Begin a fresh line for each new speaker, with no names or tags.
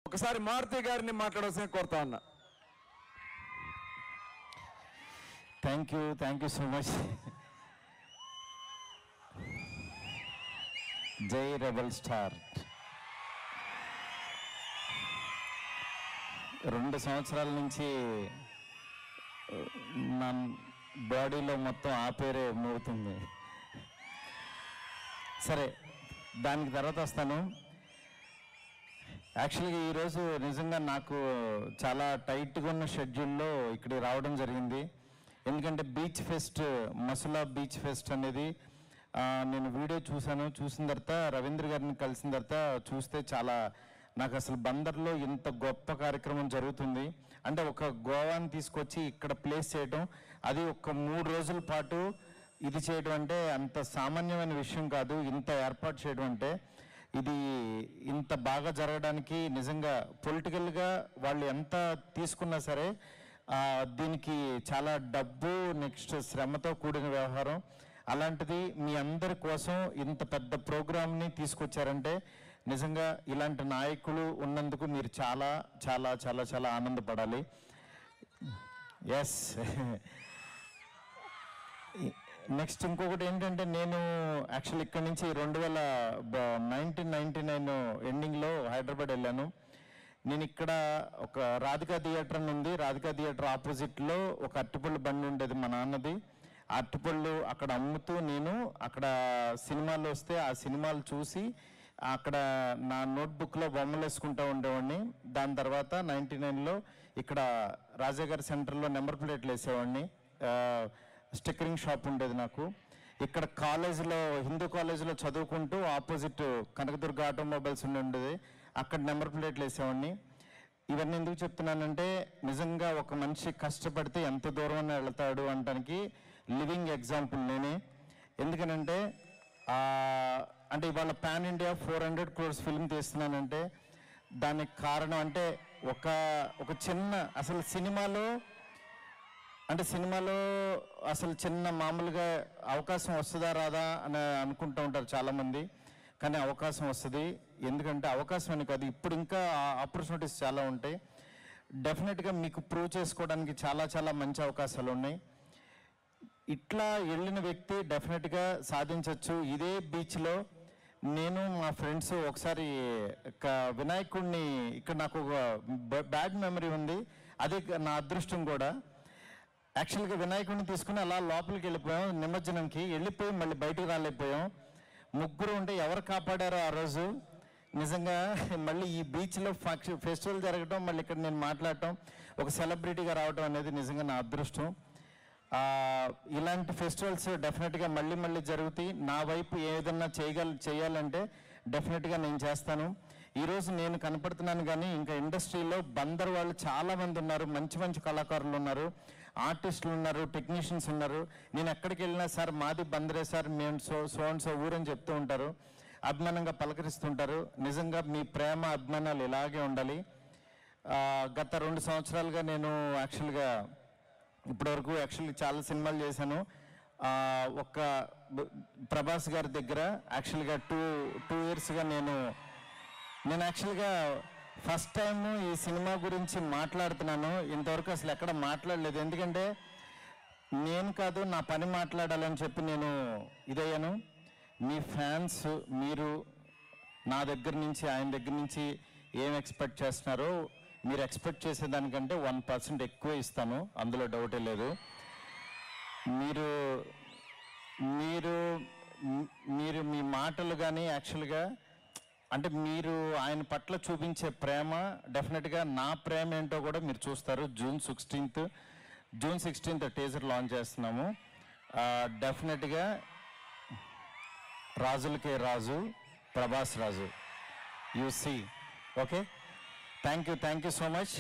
ఒకసారి మారుతి గారిని మాట్లాడాల్సిన కోరుతా ఉన్నా.
Thank you so much. జై రెబల్ స్టార్. 2 సంవత్సరాల నుంచి నా బాడీలో మొత్తం ఆ పేరే మోగుతుంది. సరే, దానికి తర్వాత వస్తాను. యాక్చువల్గా ఈరోజు నిజంగా నాకు చాలా టైట్గా ఉన్న షెడ్యూల్లో ఇక్కడికి రావడం జరిగింది. ఎందుకంటే beach pest, Masula beach pest అనేది నేను వీడియో చూసిన తర్వాత రవీంద్ర గారిని కలిసిన తర్వాత చూస్తే చాలా నాకు అసలు బందర్లో ఇంత గొప్ప కార్యక్రమం జరుగుతుంది అంటే ఒక గోవాని తీసుకొచ్చి ఇక్కడ ప్లేస్ చేయడం, అది ఒక 3 రోజుల పాటు ఇది చేయడం అంటే అంత సామాన్యమైన విషయం కాదు. ఇంత ఏర్పాటు చేయడం అంటే ఇది ఇంత బాగా జరగడానికి నిజంగా పొలిటికల్గా వాళ్ళు ఎంత తీసుకున్నా సరే దీనికి చాలా డబ్బు, నెక్స్ట్ శ్రమతో కూడిన వ్యవహారం. అలాంటిది మీ అందరి కోసం ఇంత పెద్ద ప్రోగ్రామ్ని తీసుకొచ్చారంటే నిజంగా ఇలాంటి నాయకులు ఉన్నందుకు మీరు చాలా చాలా చాలా చాలా ఆనందపడాలి. ఎస్. నెక్స్ట్ ఇంకొకటి ఏంటంటే, నేను యాక్చువల్ ఇక్కడ నుంచి 1999 ఎండింగ్లో హైదరాబాద్ వెళ్ళాను. నేను ఇక్కడ ఒక రాధికా థియేటర్ అని ఉంది, రాధికా థియేటర్ ఆపోజిట్లో ఒక అరటిపళ్ళు బండి ఉండేది మా నాన్నది. ఆ అరటిపళ్ళు అక్కడ అమ్ముతూ నేను అక్కడ సినిమాలు వస్తే ఆ సినిమాలు చూసి అక్కడ నా నోట్బుక్లో బొమ్మలు వేసుకుంటూ ఉండేవాడిని. దాని తర్వాత 99లో ఇక్కడ రాజాగారి సెంటర్లో నెంబర్ ప్లేట్లు వేసేవాడిని. స్టిక్కరింగ్ షాప్ ఉండేది నాకు. ఇక్కడ కాలేజీలో, హిందూ కాలేజీలో చదువుకుంటూ ఆపోజిట్ కనకదుర్గ ఆటోమొబైల్స్ ఉండేది, అక్కడ నెంబర్ ప్లేట్లు వేసేవాడిని. ఇవన్నీ ఎందుకు చెప్తున్నానంటే, నిజంగా ఒక మనిషి కష్టపడితే ఎంత దూరం వెళ్తాడు అనడానికి లివింగ్ ఎగ్జాంపుల్ నేనే. ఎందుకనంటే అంటే ఇవాళ పాన్ ఇండియా 400 crores ఫిల్మ్ తీస్తున్నానంటే దానికి కారణం అంటే ఒక చిన్న అసలు సినిమాలో అసలు చిన్న మామూలుగా అవకాశం వస్తుందా రాదా అని అనుకుంటూ ఉంటారు చాలామంది. కానీ అవకాశం వస్తుంది. ఎందుకంటే అవకాశం అని కాదు, ఇప్పుడు ఇంకా ఆపర్చునిటీస్ చాలా ఉంటాయి. డెఫినెట్గా మీకు ప్రూవ్ చేసుకోవడానికి చాలా చాలా మంచి అవకాశాలు ఉన్నాయి. ఇట్లా వెళ్ళిన వ్యక్తి డెఫినెట్గా సాధించవచ్చు. ఇదే బీచ్లో నేను మా ఫ్రెండ్స్ ఒకసారి వినాయకుడిని, ఇక్కడ నాకు ఒక బ్యాడ్ మెమరీ ఉంది, అదే నా అదృష్టం కూడా. యాక్చువల్గా వినాయకుడిని తీసుకుని అలా లోపలికి వెళ్ళిపోయాం, నిమజ్జనంకి వెళ్ళిపోయి మళ్ళీ బయటికి రాలేకపోయాం. 3 ఉంటే ఎవరు కాపాడారో ఆ రోజు. నిజంగా మళ్ళీ ఈ బీచ్లో ఫెస్టివల్ జరగడం, మళ్ళీ ఇక్కడ నేను మాట్లాడటం, ఒక సెలబ్రిటీగా రావడం అనేది నిజంగా నా అదృష్టం. ఇలాంటి ఫెస్టివల్స్ డెఫినెట్గా మళ్ళీ జరుగుతాయి. నా వైపు ఏదన్నా చేయాలంటే డెఫినెట్గా నేను చేస్తాను. ఈరోజు నేను కనపడుతున్నాను, కానీ ఇంకా ఇండస్ట్రీలో బందర్ వాళ్ళు చాలామంది ఉన్నారు, మంచి కళాకారులు ఉన్నారు, ఆర్టిస్టులు ఉన్నారు, టెక్నీషియన్స్ ఉన్నారు. నేను ఎక్కడికి వెళ్ళినా సార్ మాది బందరే సార్, మేము సో అండ్ సో ఊరని చెప్తూ ఉంటారు, అభిమానంగా పలకరిస్తుంటారు. నిజంగా మీ ప్రేమ అభిమానాలు ఇలాగే ఉండాలి. గత 2 సంవత్సరాలుగా నేను యాక్చువల్గా ఇప్పటివరకు చాలా సినిమాలు చేశాను. ఒక ప్రభాస్ గారి దగ్గర యాక్చువల్గా టూ ఇయర్స్గా నేను యాక్చువల్గా ఫస్ట్ టైం ఈ సినిమా గురించి మాట్లాడుతున్నాను. ఇంతవరకు అసలు ఎక్కడ మాట్లాడలేదు. ఎందుకంటే నేను కాదు, నా పని మాట్లాడాలని చెప్పి నేను ఇదయ్యాను. మీ ఫ్యాన్స్ మీరు నా దగ్గర నుంచి, ఆయన దగ్గర నుంచి ఏం ఎక్స్పెక్ట్ చేస్తున్నారో, మీరు ఎక్స్పెక్ట్ చేసేదానికంటే 1% ఎక్కువ ఇస్తాను, అందులో డౌటే లేదు. మీరు మీ మాటలు కానీ యాక్చువల్గా అంటే మీరు ఆయన పట్ల చూపించే ప్రేమ, డెఫినెట్గా నా ప్రేమ ఏంటో కూడా మీరు చూస్తారు. జూన్ 16th టీజర్ లాంచ్ చేస్తున్నాము. డెఫినెట్గా రాజులకే రాజు, Prabhas Raju, you see. Okay, thank you so much.